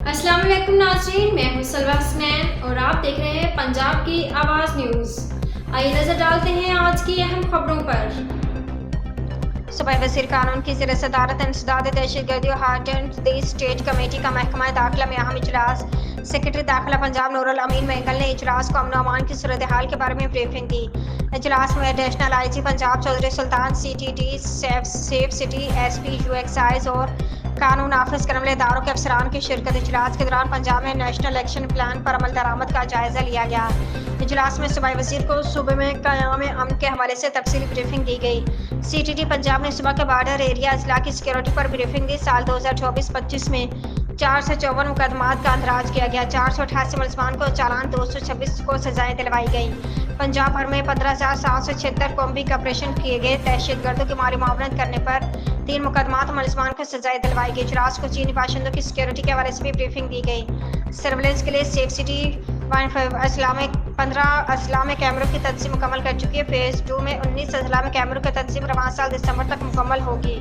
अस्सलाम वालेकुम नाज़रीन, मैं हूं सलवा हसनैन और आप देख रहे हैं पंजाब की आवाज़ न्यूज़। आइए नजर डालते हैं आज की अहम खबरों पर। सूबाई वज़ीर कानून की ज़ेर सदारत इंसदाद दहशतगर्दी और heart and the state committee का महकमा दाखिला में अहम इजलास। सेक्रेटरी दाखिला पंजाब नूरुल अमीन मेंगल ने इजलास को अमन अमान की सूरत हाल के बारे में ब्रीफिंग दी। इजलास में additional IG Punjab Chaudhry Sultan, CTT, safe city, SP, यू एक्साइज और कानून नाफिज करने वाले इदारों के अफसरान की शिरकत। इजलास के दौरान पंजाब में नेशनल एक्शन प्लान पर अमल दरामद का जायजा लिया गया। इजलास में सूबाई वज़ीर को सूबे में क़याम अमन के हवाले से तफसीली ब्रीफिंग दी गई। CTT पंजाब ने सूबा के बॉर्डर एरिया अजला की सिक्योरिटी पर ब्रीफिंग दी। साल 2024-25 में 454 मुकदमात का अंदराज किया गया। 488 मुलजमान को चालान, 226 को सजाएं दिलवाई गई। पंजाब भर में 15,776 कॉम्बिंग ऑपरेशन किए गए। दहशतगर्दों की माली मुआवनत करने पर 3 मुकदमात मुलजमान को सजाएं दिलवाई गई। इजलास को चीनी बाशिंदों की सिक्योरिटी के हवाले से भी ब्रीफिंग दी गई। सर्विलेंस के लिए सेफ सिटी 15 अजला में कैमरों की तंजीम मुकम्मल कर चुकी है। फेज 2 में 19 अजला में कैमरों की तंजीम रवां साल दिसंबर तक मुकम्मल होगी।